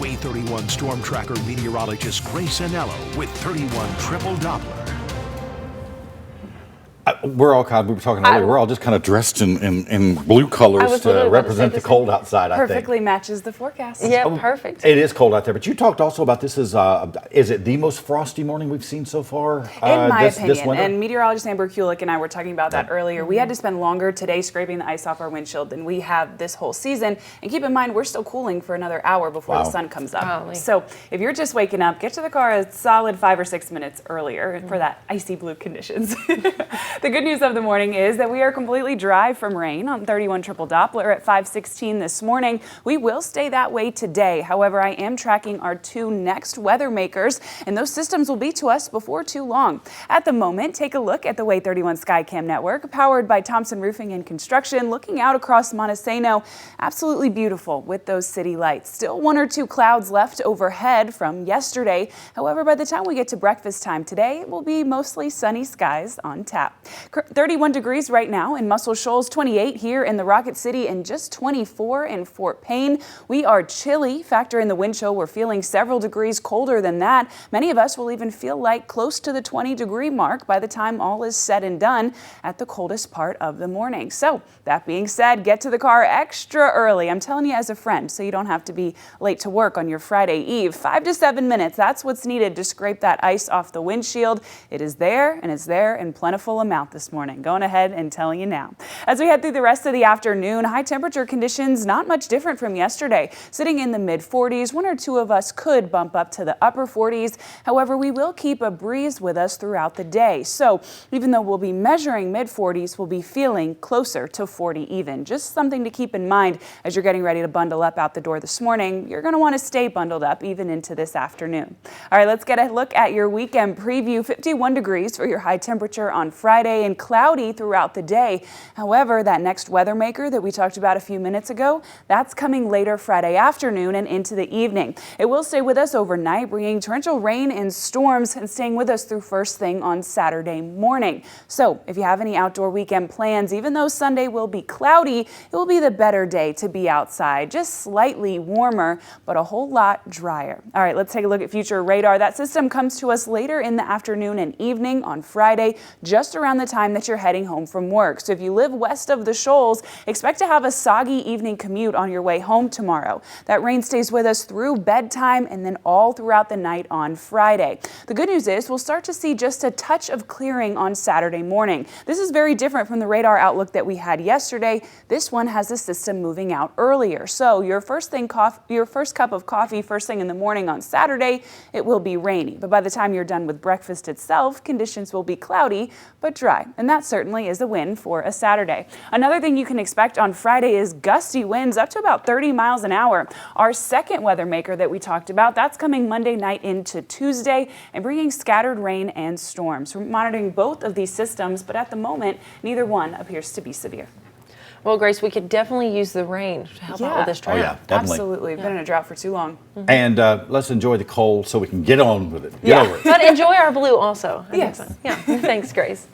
WAAY 31 Storm Tracker meteorologist Grace Anello with 31 Triple Doppler. We're all we were talking earlier, we're all just kind of dressed in blue colors to represent the cold outside, I think. Perfectly matches the forecast. Yeah, perfect. It is cold out there, but you talked also about this is it the most frosty morning we've seen so far? In my opinion, this winter? and meteorologist Amber Kulik and I were talking about that earlier. We had to spend longer today scraping the ice off our windshield than we have this whole season. And keep in mind, we're still cooling for another hour before the sun comes up. Golly. So if you're just waking up, get to the car a solid 5 or 6 minutes earlier for that icy blue conditions. The good news of the morning is that we are completely dry from rain on 31 Triple Doppler at 5:16 this morning. We will stay that way today. However, I am tracking our 2 next weather makers, and those systems will be to us before too long. At the moment, take a look at the WAAY 31 Skycam network, powered by Thompson Roofing and Construction, looking out across Montesano. Absolutely beautiful with those city lights. Still 1 or 2 clouds left overhead from yesterday. However, by the time we get to breakfast time today, it will be mostly sunny skies on tap. 31 degrees right now in Muscle Shoals, 28 here in the Rocket City, and just 24 in Fort Payne. We are chilly. Factor in the wind chill, we're feeling several degrees colder than that. Many of us will even feel like close to the 20-degree mark by the time all is said and done at the coldest part of the morning. So that being said, get to the car extra early. I'm telling you as a friend, so you don't have to be late to work on your Friday Eve. 5 to 7 minutes, that's what's needed to scrape that ice off the windshield. It is there, and it's there in plentiful amount this morning. Going ahead and telling you now. As we head through the rest of the afternoon, high temperature conditions not much different from yesterday. Sitting in the mid 40s, 1 or 2 of us could bump up to the upper 40s. However, we will keep a breeze with us throughout the day. So even though we'll be measuring mid 40s, we'll be feeling closer to 40 even. Just something to keep in mind as you're getting ready to bundle up out the door this morning. You're going to want to stay bundled up even into this afternoon. All right, let's get a look at your weekend preview. 51 degrees for your high temperature on Friday and cloudy throughout the day. However, that next weather maker that we talked about a few minutes ago, that's coming later Friday afternoon and into the evening. It will stay with us overnight, bringing torrential rain and storms and staying with us through first thing on Saturday morning. So if you have any outdoor weekend plans, even though Sunday will be cloudy, it will be the better day to be outside. Just slightly warmer, but a whole lot drier. All right, let's take a look at future radar. That system comes to us later in the afternoon and evening on Friday, just around the time that you're heading home from work. So if you live west of the Shoals, expect to have a soggy evening commute on your way home tomorrow. That rain stays with us through bedtime and then all throughout the night on Friday. The good news is we'll start to see just a touch of clearing on Saturday morning. This is very different from the radar outlook that we had yesterday. This one has the system moving out earlier. So your first cup of coffee first thing in the morning on Saturday, it will be rainy. But by the time you're done with breakfast itself, conditions will be cloudy but dry. And that certainly is a win for a Saturday. Another thing you can expect on Friday is gusty winds up to about 30 miles an hour. Our second weather maker that we talked about, that's coming Monday night into Tuesday and bringing scattered rain and storms. We're monitoring both of these systems, but at the moment, neither one appears to be severe. Well, Grace, we could definitely use the rain to help out with this drought. Oh, yeah, definitely. Absolutely. We've been in a drought for too long. And let's enjoy the cold so we can get on with it. Get over it. But enjoy our blue also. I think Yes. so. Yeah. Thanks, Grace.